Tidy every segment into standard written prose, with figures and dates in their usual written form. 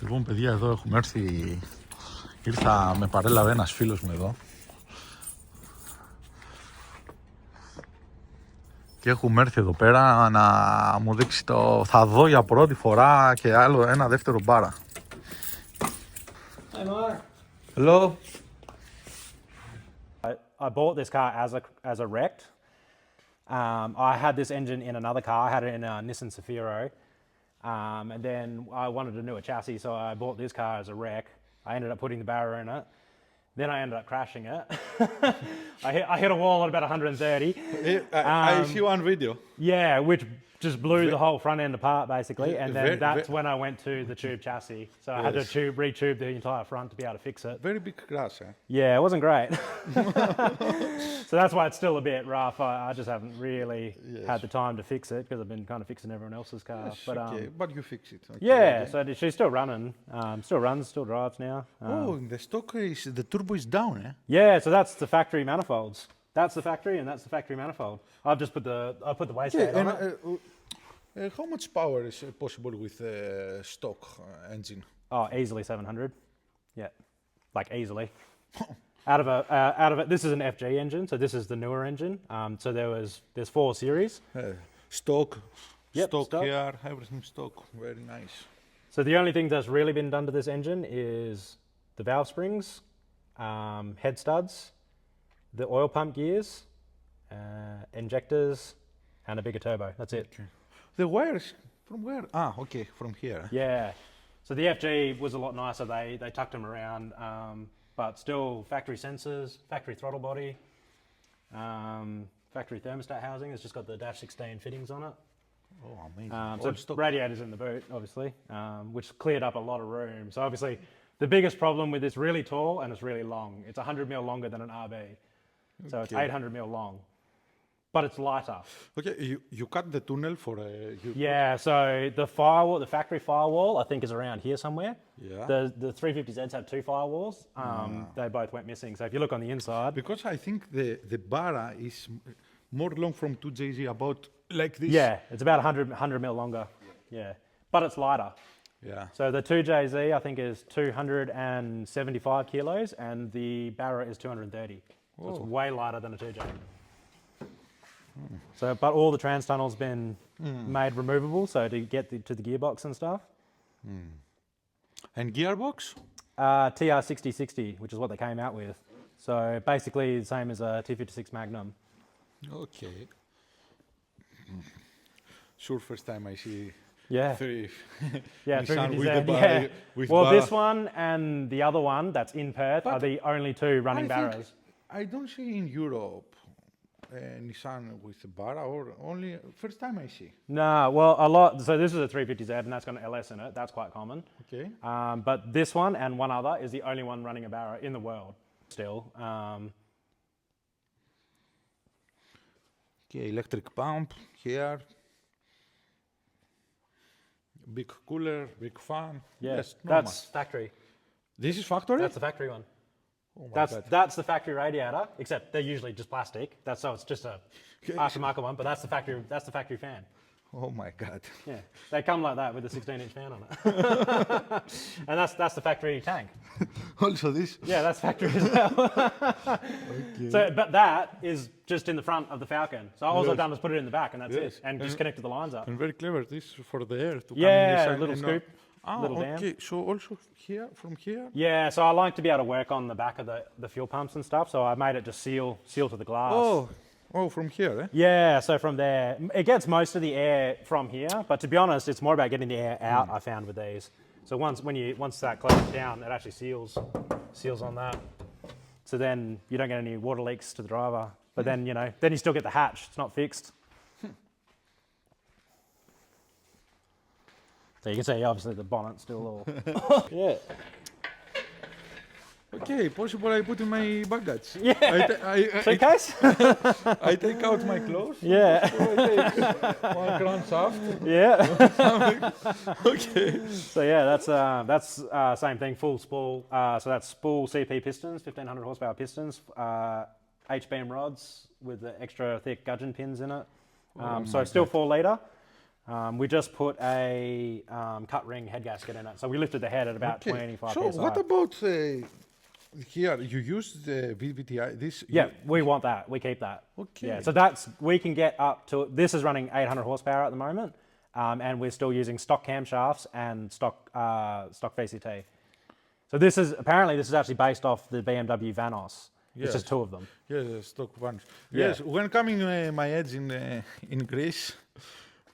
Λοιπόν, παιδιά, εδώ έχουμε έρθει. Ήρθα, με παρέλαβε ένας φίλος μου εδώ. Και έχουμε έρθει εδώ πέρα να μου δείξει το... Θα δω για πρώτη φορά και άλλο ένα δεύτερο μπάρα. Hey, Mark. Hello. I bought this car as a wrecked. I had this engine in another car. I had it in a Nissan Safiro. And then I wanted a newer chassis, so I bought this car as a wreck. I ended up putting the Barra in it. Then I ended up crashing it. I hit a wall at about 130. I see one video. Yeah, which just blew the whole front end apart, basically. And then that's when I went to the tube chassis. So I had to re-tube the entire front to be able to fix it. Very big crash, eh? Yeah, it wasn't great. So that's why it's still a bit rough. I just haven't really had the time to fix it because I've been kind of fixing everyone else's car. Yes, but okay. But you fix it. Okay, yeah, so she's still running. Still runs, still drives now. Oh, the stock is, the turbo is down, eh? Yeah, so that's the factory manifolds. That's the factory and that's the factory manifold. I've just put the wastegate on it. How much power is possible with stock engine? Oh, easily 700. Yeah, like easily. Out of it, this is an FG engine, so this is the newer engine. So there's 4 series. Stock, Yep, stock stock. here, everything stock. Very nice. So the only thing that's really been done to this engine is the valve springs, head studs, the oil pump gears, injectors, and a bigger turbo. That's it. Okay. The wires from where? Ah, okay, from here. Yeah. So the FG was a lot nicer. They tucked them around, but still factory sensors, factory throttle body, factory thermostat housing. It's just got the dash 16 fittings on it. Oh, amazing. So radiators in the boot, obviously, which cleared up a lot of room. So obviously, the biggest problem with this really tall and it's really long. It's 100 mil longer than an RB, so it's 800 mil long, but it's lighter. Okay, you cut the tunnel for Yeah, so the firewall, the factory firewall, I think is around here somewhere. Yeah. The 350Zs have 2 firewalls. They both went missing. So if you look on the inside, Because I think the Barra is more long from 2JZ, about like this. yeah, it's about 100 mil longer. Yeah, but it's lighter. Yeah. So the 2JZ I think is 275 kilos, and the Barra is 230. So it's way lighter than a 2J. So, but all the trans tunnel's been made removable, so to get to the gearbox and stuff. And gearbox? TR6060, which is what they came out with. So basically the same as a T56 Magnum. Okay. Sure, first time I see Yeah. three. Yeah, Nissan 350Z. with the Barra. Yeah. With Well, Barra. this one and the other one that's in Perth are the only 2 running Barras. I don't see in Europe Nissan with the Barra, or only first time I see. No, well, a lot. So this is a 350Z and that's got an LS in it. That's quite common. Okay. But this one and one other is the only one running a Barra in the world still. Okay, electric pump here. Big cooler, big fan. Yeah, Yes, normal. that's factory. This is factory? That's the factory one. Oh my God. That's the factory radiator, except they're usually just plastic. So it's just a aftermarket one, but that's the factory fan. Oh my God. Yeah, they come like that with a 16-inch fan on it. And that's the factory tank. Also this? Yeah, that's factory as well. Okay. So, but that is just in the front of the Falcon. So all I've Yes. done was put it in the back and that's Yes. it. And just connected the lines up. And very clever, this for the air to come Yeah, inside. a little and scoop, little okay. dam. So also here, from here? Yeah, so I like to be able to work on the back of the fuel pumps and stuff. So I made it just seal to the glass. Oh, from here, eh? Yeah, so from there, it gets most of the air from here, but to be honest, it's more about getting the air out, I found with these. So once that closes down, it actually seals on that. So then you don't get any water leaks to the driver, but then, then you still get the hatch, it's not fixed. So you can see, obviously, the bonnet's still all, yeah. Okay, possible I put in my baggage. Yeah. Suitcase? I take out my clothes. Yeah. So I take one crankshaft. Yeah. Okay. So yeah, that's same thing, full spool. So that's spool CP pistons, 1500 horsepower pistons, HBM rods with the extra thick gudgeon pins in it. So it's still 4 litre. We just put a cut ring head gasket in it, so we lifted the head at about 25 So psi. what about here? You use the VVTi. This. Yeah, we want that. We keep that. Okay. Yeah, so we can get up to. This is running 800 horsepower at the moment, and we're still using stock camshafts and stock VCT. So this is actually based off the BMW Vanos. Yes. It's just two of them. Yes, stock ones. Yeah. Yes, when coming my edge in Greece,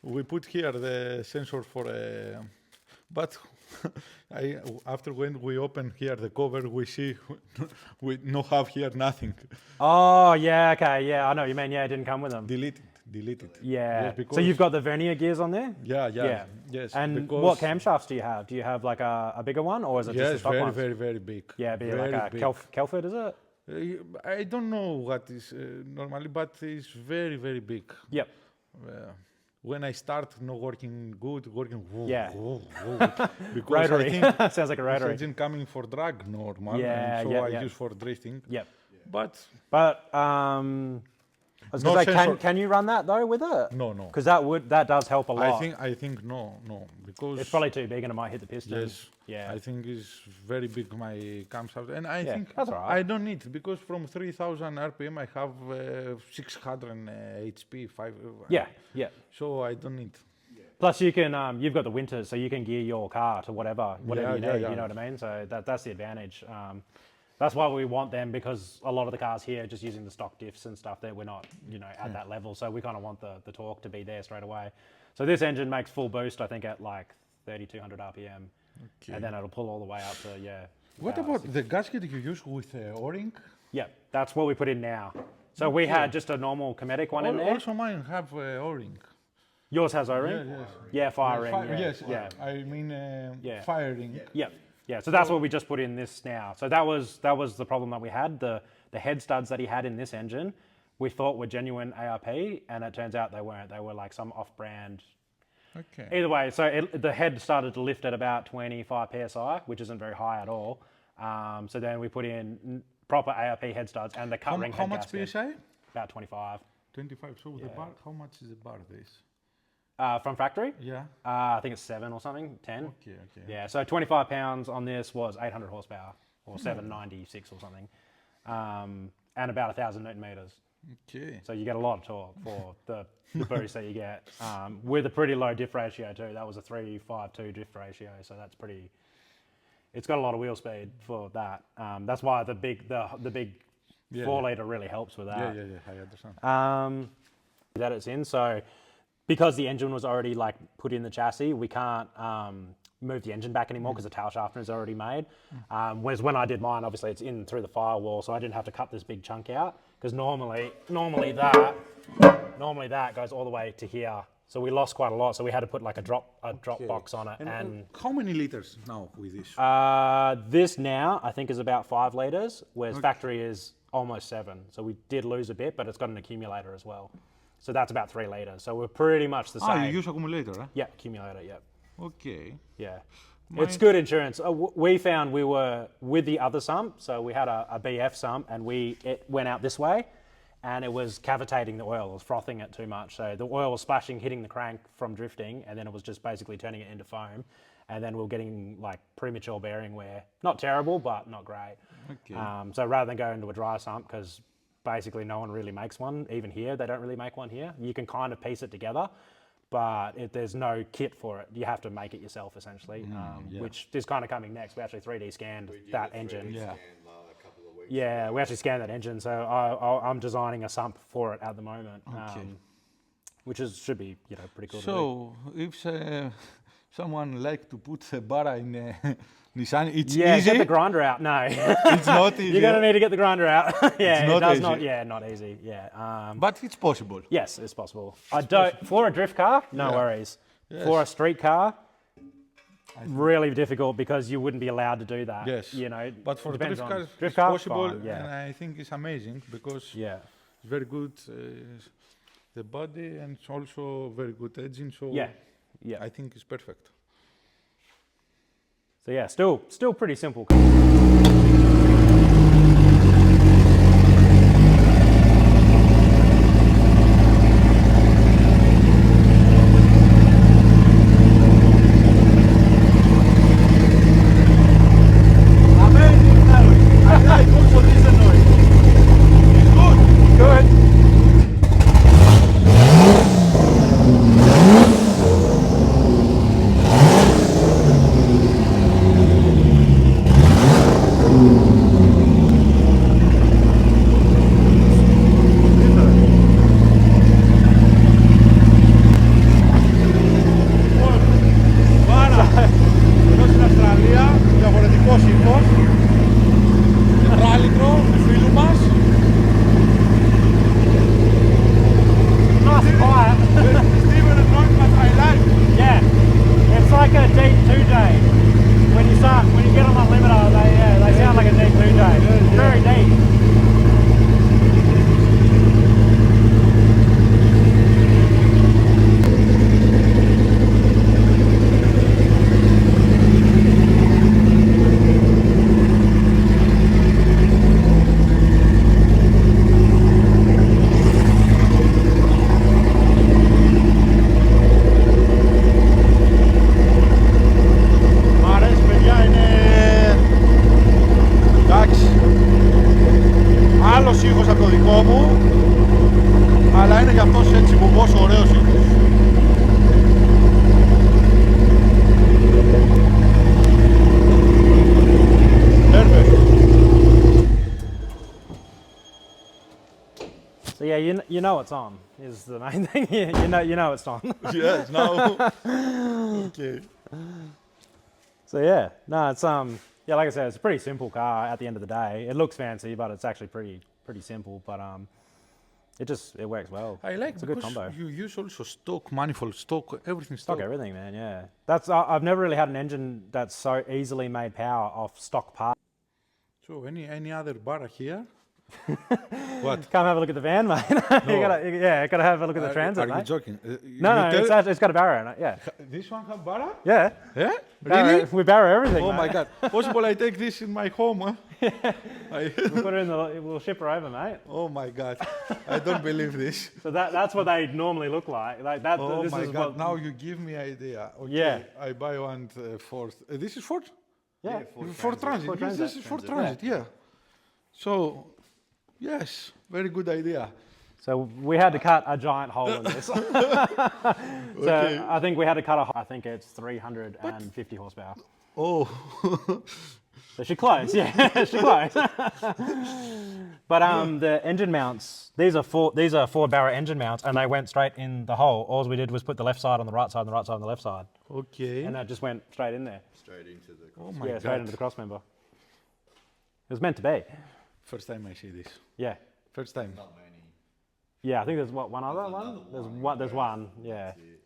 we put here the sensor for but after when we open here the cover, we see we no have here nothing. Oh yeah, okay, yeah, I know what you mean. Yeah, it didn't come with them. Delete it. Yeah. Yes, So you've got the vernier gears on there? Yeah. Yes. And what camshafts do you have? Do you have like a bigger one, or is it just a stock one? Very big. Yeah, be very like a big. Kelford, is it? I don't know what is normally, but it's very big. Yep. When I start not working good, Yeah. because Rotary. I think Sounds like a rotary. engine coming for drag normal, Yeah, and so yeah. I use for drifting. Yep. But I was No gonna say, sensor. can you run that though with it? no. Because that does help a lot. I think no, because It's probably too big and it might hit the piston. yes. Yeah. I think it's very big my camshaft, and I Yeah, think that's all right. I don't need because from 3,000 RPM I have 600 HP 5. Yeah. So I don't need. Plus you can you've got the winters, so you can gear your car to whatever you need. Yeah. You know what I mean? So that's the advantage. That's why we want them, because a lot of the cars here are just using the stock diffs and stuff that we're not, at that level. So we kind of want the torque to be there straight away. So this engine makes full boost, I think, at like 3,200 RPM. Okay. And then it'll pull all the way up to, What about the gasket you use with O-ring? Yeah, that's what we put in now. So we had just a normal Cometic one in there. Also mine have O-ring. Yours has O-ring? Yes. Yeah, fire ring. Yes. Yeah. I mean Yeah. firing. Yeah, so that's what we just put in this now. So that was the problem that we had. The head studs that he had in this engine, we thought were genuine ARP, and it turns out they weren't. They were like some off-brand. Okay. Either way, so the head started to lift at about 25 psi, which isn't very high at all. So then we put in proper ARP head studs and the cut ring How head much gasket. PSI? About 25. 25. So the bar, how much is the bar this? From factory? Yeah. I think it's 7 or something, 10. Okay. Yeah, so 25 pounds on this was 800 horsepower, or 796 or something, and about 1,000 Newton meters. Okay. So you get a lot of torque for the boost that you get, with a pretty low diff ratio too. That was a 3.52 diff ratio, so that's pretty. It's got a lot of wheel speed for that. That's why the big 4 litre really helps with that. Yeah. I understand. That it's in. So because the engine was already like put in the chassis, we can't move the engine back anymore because the tail shafter is already made. Whereas when I did mine, obviously it's in through the firewall, so I didn't have to cut this big chunk out, because normally that goes all the way to here. So we lost quite a lot. So we had to put like a drop box on it. And how many liters now with this? this now I think is about 5 litres, whereas factory is almost 7. So we did lose a bit, but it's got an accumulator as well. So that's about 3 litres. So we're pretty much the same. You use accumulator, huh? Yeah, accumulator, yeah. Okay. Yeah. It's good insurance. We found we were with the other sump, so we had a BF sump, and it went out this way, and it was cavitating the oil. It was frothing it too much. So the oil was splashing, hitting the crank from drifting, and then it was just basically turning it into foam. And then we were getting like premature bearing wear. Not terrible, but not great. Okay. So rather than go into a dry sump, because basically no one really makes one, even here, they don't really make one here. You can kind of piece it together, but there's no kit for it. You have to make it yourself, essentially, which is kind of coming next. We actually 3D scanned that engine. Yeah, we actually scanned that engine, so I'm designing a sump for it at the moment, which should be pretty cool. So if someone like to put a Barra in Nissan, it's easy. Get the grinder out. No, it's not easy. You're gonna need to get the grinder out. Yeah, not it does easy. not. Yeah, not easy. Yeah, but it's possible. yes, it's possible. For a drift car, no worries. Yes. For a street car, really difficult, because you wouldn't be allowed to do that. Yes. But for depends drift on- cars, drift it's cars, possible, fine, yeah. and I think it's amazing because it's very good. The body, and it's also very good engine. So Yeah. I think it's perfect. So yeah, still pretty simple. you know it's on is the main thing. you know it's on. Yes, now. Okay. So yeah, no, it's yeah, like I said, it's a pretty simple car at the end of the day. It looks fancy, but it's actually pretty simple. But it works well. I like it's a good because combo. you use also stock manifold, stock everything. Stock everything, man. Yeah, that's I've never really had an engine that's so easily made power off stock parts. So any other Barra here? What? Come have a look at the van, mate. gotta have a look at the transit, Are you mate. joking? No, it's got a Barra in it. Yeah. This one have Barra? Yeah. Yeah? Barra, Really? we Barra everything. Oh mate. my God! Possible I take this in my home? Huh? We'll put her in we'll ship her over, mate. Oh my God! I don't believe this. So that's what they normally look like. Like that. Oh this my is God! what, Now you give me idea. Okay, Yeah. I buy one Ford. This is Ford. Yeah. Ford Transit. Ford Yes, Transit. this is Ford Transit. Yeah. So, yes, very good idea. So we had to cut a giant hole in this. So Okay. I think we had to cut a hole. I think it's 350 horsepower. Oh. So she close, yeah, she close. But the engine mounts, these are Ford Barra engine mounts, and they went straight in the hole. All we did was put the left side on the right side and the right side on the left side, Okay. and that just went straight in there. Straight into the. Oh my Straight God! into the cross member. It was meant to be. First time I see this. Yeah. First time. Not many. Yeah, I think there's one other There's one. another There's one, one. There's yeah. one. Yeah. That's it,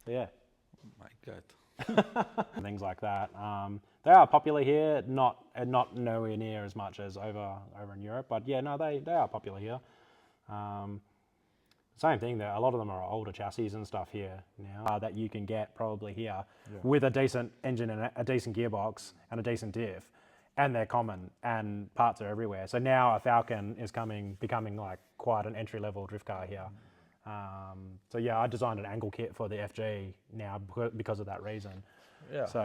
yeah. Yeah. Oh my God. Things like that. They are popular here, not nowhere near as much as over in Europe, but yeah, no, they are popular here. Same thing there. A lot of them are older chassis and stuff here now that you can get probably here with a decent engine and a decent gearbox and a decent diff, and they're common and parts are everywhere. So now a Falcon is becoming like quite an entry level drift car here. So yeah, I designed an angle kit for the FG now because of that reason. Yeah. So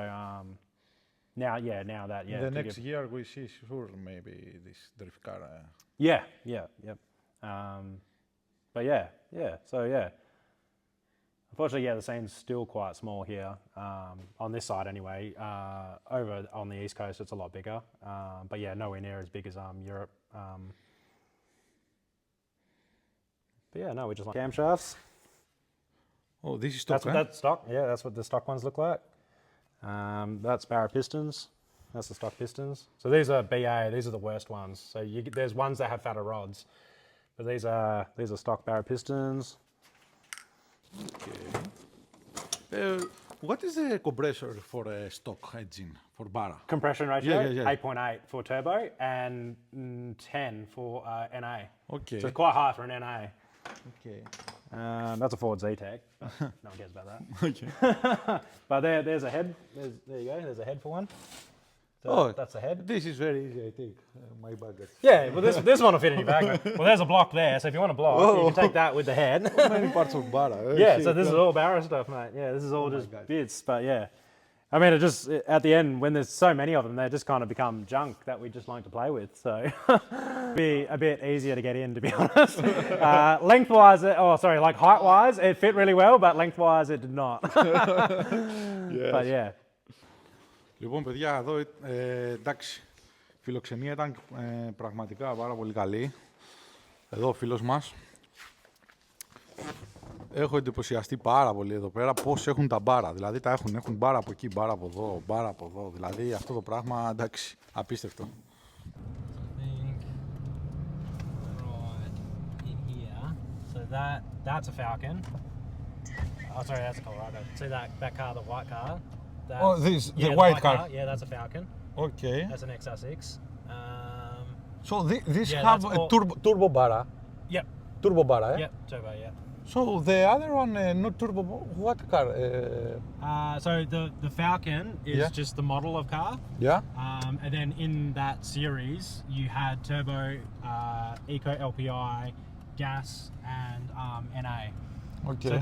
now that The next year we see sure maybe this drift car. Yep. But yeah. So yeah. Unfortunately, yeah, the scene's still quite small here on this side anyway. Over on the east coast, it's a lot bigger. But yeah, nowhere near as big as Europe. But yeah, no, we just like camshafts. Oh, this is stock. That's stock. Yeah, that's what the stock ones look like. That's Barra pistons. That's the stock pistons. So these are BA. These are the worst ones. So there's ones that have fatter rods, but these are stock Barra pistons. Okay. What is the compressor for a stock engine for Barra? Compression ratio, Yeah. 8.8 for turbo and 10 for NA. Okay. So it's quite high for an NA. Okay. That's a Ford Z-Tech. No one cares about that. Okay. But there's a head. There you go. There's a head for one. So Oh, that's the head. This is very easy, I think. My baggage. Yeah, well, this one will fit in your bag. Well, there's a block there, so if you want a block, you can take that with the head. Many parts of Barra. Yeah, so this is all Barra stuff, mate. Yeah, this is all just God. bits, but yeah. I mean, at the end, when there's so many of them, they just kind of become junk that we just like to play with. So be a bit easier to get in, to be honest. Lengthwise, like height-wise, it fit really well, but lengthwise, it did not. Yes. But yeah. Λοιπόν, παιδιά, εδώ εντάξει, φιλοξενία ήταν πραγματικά πάρα πολύ καλή. Εδώ ο φίλος μας. Έχω εντυπωσιαστεί πάρα πολύ εδώ πέρα πώς έχουν τα μπάρα. Δηλαδή τα έχουν μπάρα από εκεί, μπάρα από εδώ, μπάρα από εδώ. Δηλαδή αυτό το πράγμα, εντάξει, απίστευτο. That's a Falcon. Oh, sorry, that's a Colorado. See that car, the white car? Oh, this, the white car. Yeah, that's a Falcon. Okay. That's an XR6. So this Yeah, have that's a all- turbo bara. Yep. Turbo bara, eh? Yep. Turbo. Yep. So the other one, not turbo, what car? So the Falcon is Yeah. just the model of car, Yeah? and then in that series you had turbo, eco LPI, gas, and NA. Okay. So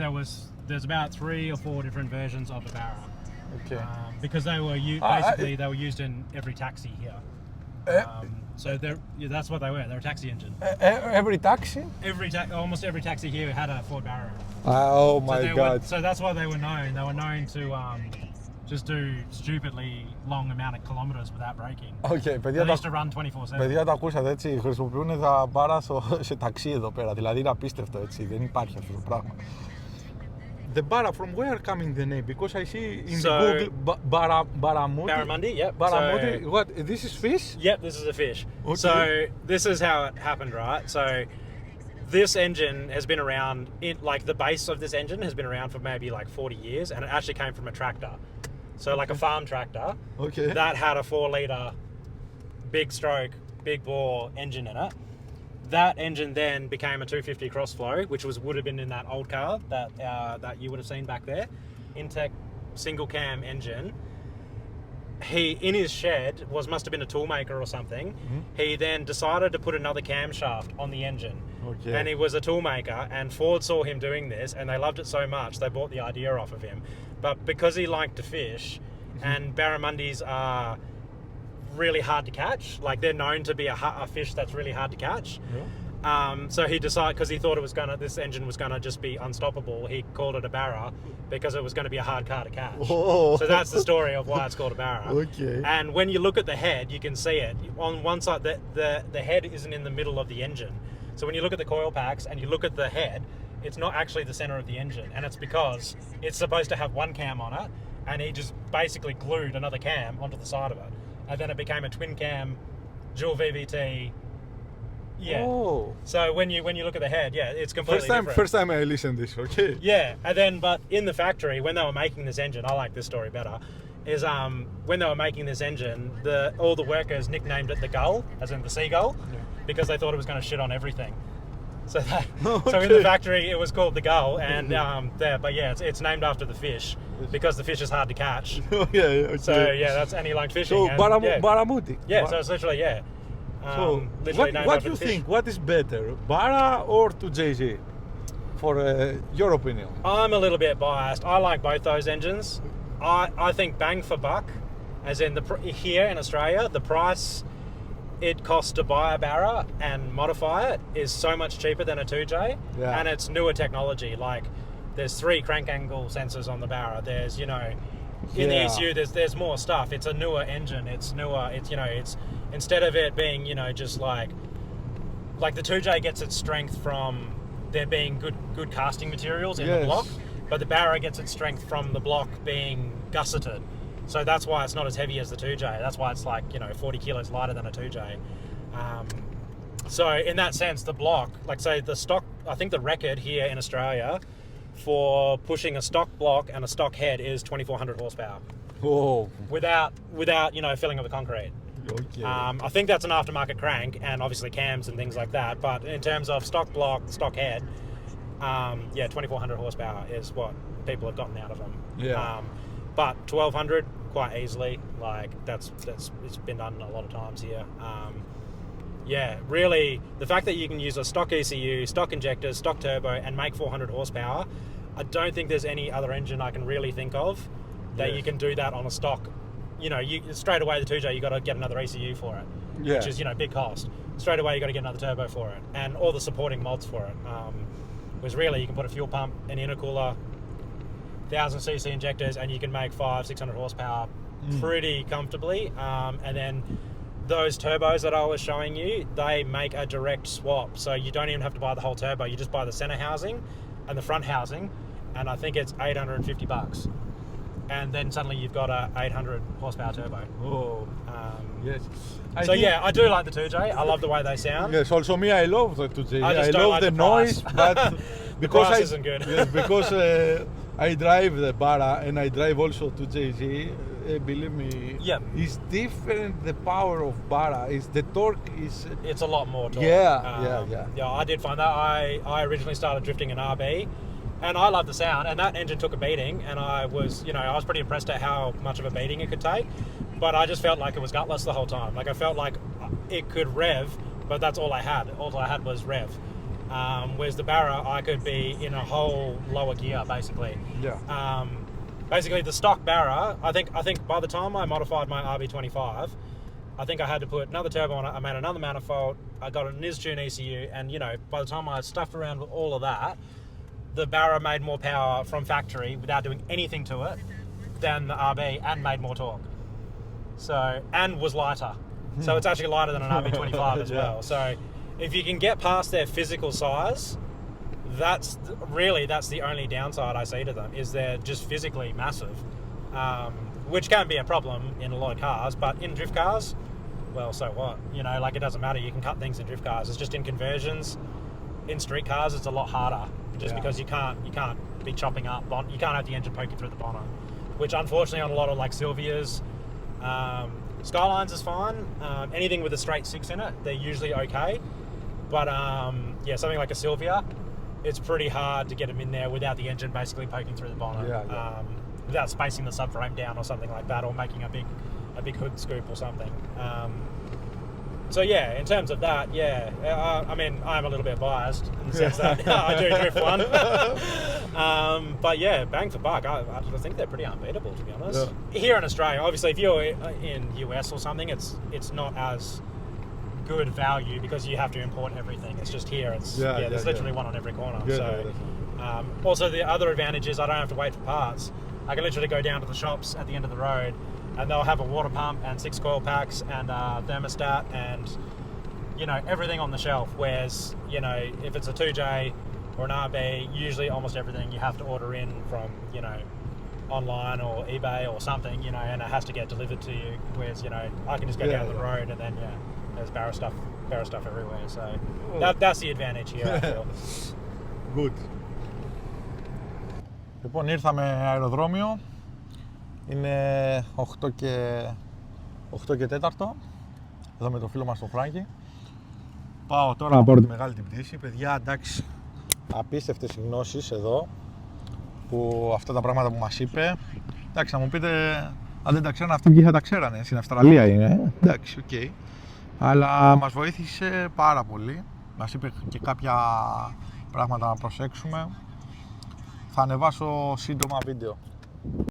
there's about 3 or 4 different versions of the Barra. Okay. Because they were basically they were used in every taxi here. So that's what they were. They're a taxi engine. Every taxi? Almost every taxi here had a Ford Barra. Oh So my God. So that's why they were known. They were known to just do stupidly long amount of kilometers without braking. Okay, παιδιά, At least to run 24/7. παιδιά τα ακούσατε έτσι, χρησιμοποιούν τα μπάρα σε ταξί εδώ πέρα, δηλαδή είναι απίστευτο έτσι, δεν υπάρχει αυτό το πράγμα. The Barra, from where coming the name? Because I see in the Google Barramundi. Barramundi, yep. Barramundi. So, What? This is fish? yep, this is a fish. Okay. So this is how it happened, right? So this engine has been around, like the base of this engine has been around for maybe like 40 years, and it actually came from a tractor. So like a farm tractor. Okay. That had a 4-litre big stroke, big bore engine in it. That engine then became a 250 Crossflow, which would have been in that old car that you would have seen back there. Intec single cam engine. He, in his shed, must have been a toolmaker or something. Mm-hmm. He then decided to put another camshaft on the engine. Okay. And he was a toolmaker, and Ford saw him doing this, and they loved it so much they bought the idea off of him. But because he liked to fish, and barramundis are really hard to catch, like they're known to be a fish that's really hard to catch. Yeah. So he decided, because he thought this engine was gonna just be unstoppable, he called it a Barra because it was going to be a hard car to catch. Oh. So that's the story of why it's called a Barra. Okay. And when you look at the head, you can see it. On one side, the head isn't in the middle of the engine. So when you look at the coil packs and you look at the head, it's not actually the center of the engine. And it's because it's supposed to have one cam on it, and he just basically glued another cam onto the side of it. And then it became a twin cam, dual VVT. Yeah. Oh. So when you look at the head, yeah, it's completely different. First time I listened this, okay. Yeah, and then but in the factory when they were making this engine, I like this story better. Is when they were making this engine, all the workers nicknamed it the Gull, as in the seagull, because they thought it was going to shit on everything. So so in the factory it was called the Gull, and but yeah, it's named after the fish because the fish is hard to catch. Yeah. Okay. So yeah, and he liked fishing. So Barramundi. Yeah, so it's literally So what do you think? What is better, Barra or 2JZ? For your opinion. I'm a little bit biased. I like both those engines. I think bang for buck, as in here in Australia, the price it costs to buy a Barra and modify it is so much cheaper than a 2J, and it's newer technology. Like there's 3 crank angle sensors on the Barra. There's in the ECU there's more stuff. It's a newer engine. It's newer. It's instead of it being just like the 2J gets its strength from there being good casting materials in the block, but the Barra gets its strength from the block being gusseted. So that's why it's not as heavy as the 2J. That's why it's like 40 kilos lighter than a 2J. So in that sense, the block, like say the stock, I think the record here in Australia for pushing a stock block and a stock head is 2,400 horsepower. Whoa. Without filling of the concrete. Okay. I think that's an aftermarket crank and obviously cams and things like that. But in terms of stock block, stock head, 2,400 horsepower is what people have gotten out of them. Yeah. But 1,200 quite easily, like that's it's been done a lot of times here. Really, the fact that you can use a stock ECU, stock injectors, stock turbo, and make 400 horsepower, I don't think there's any other engine I can really think of that you can do that on a stock. You straight away the 2J you got to get another ECU for it, which is big cost. Straight away you got to get another turbo for it, and all the supporting mods for it. Was really you can put a fuel pump, an intercooler, 1,000cc injectors, and you can make 500-600 horsepower pretty comfortably. And then those turbos that I was showing you, they make a direct swap, so you don't even have to buy the whole turbo. You just buy the center housing and the front housing, and I think it's $850. And then suddenly you've got a 800 horsepower turbo. Oh, yes. I do like the 2J. I love the way they sound. Yes, also me, I love the 2J. I love like the noise, but because price isn't good. Yes, because I drive the Barra and I drive also 2JZ. Believe me, it's different. The power of Barra is the torque is. It's a lot more torque. Yeah. I did find that. I originally started drifting an RB, and I love the sound. And that engine took a beating, and I was pretty impressed at how much of a beating it could take. But I just felt like it was gutless the whole time. Like I felt like it could rev, but that's all I had. All I had was rev. Whereas the Barra, I could be in a whole lower gear basically. Yeah. Basically, the stock Barra, I think by the time I modified my RB25, I think I had to put another turbo on it. I made another manifold. I got a Nissan ECU, and by the time I stuffed around with all of that, the Barra made more power from factory without doing anything to it than the RB and made more torque. So, and was lighter. So it's actually lighter than an RB25 as well. So if you can get past their physical size, that's the only downside I see to them, is they're just physically massive, which can be a problem in a lot of cars. But in drift cars, well, so what? You know, like, it doesn't matter. You can cut things in drift cars. It's just in conversions, in street cars, it's a lot harder, just because you can't be chopping up. You can't have the engine poking through the bonnet, which unfortunately on a lot of like Silvias, Skylines is fine. Anything with a straight 6 in it, they're usually okay. But yeah, something like a Silvia, it's pretty hard to get them in there without the engine basically poking through the bonnet, without spacing the subframe down or something like that, or making a big hood scoop or something. So yeah, in terms of that, yeah, I mean, I'm a little bit biased in the sense that I do drift one. But yeah, bang for buck, I think they're pretty unbeatable, to be honest. Yeah. Here in Australia, obviously, if you're in US or something, it's not as good value because you have to import everything. It's just here, there's literally one on every corner. Also, the other advantage is I don't have to wait for parts. I can literally go down to the shops at the end of the road, and they'll have a water pump and 6 coil packs and thermostat and, you know, everything on the shelf. Whereas, you know, if it's a 2J or an RB, usually almost everything you have to order in from, you know, online or eBay or something, you know, and it has to get delivered to you. Whereas, you know, I can just go down the road and then, there's Barra stuff everywhere. So that's the advantage here, I feel. Good. Λοιπόν, ήρθαμε αεροδρόμιο. Είναι 8 και 4, εδώ με το φίλο μας τον Φράγκη. Πάω τώρα να πάρω τη μεγάλη την πτήση. Παιδιά, εντάξει, απίστευτες οι γνώσεις εδώ, που αυτά τα πράγματα που μας είπε. Εντάξει, να μου πείτε, αν δεν τα ξέρανε αυτοί ποιοι θα τα ξέρανε, στην Αυστραλία είναι, εντάξει, οκ. Αλλά μας βοήθησε πάρα πολύ, μας είπε και κάποια πράγματα να προσέξουμε. Θα ανεβάσω σύντομα βίντεο.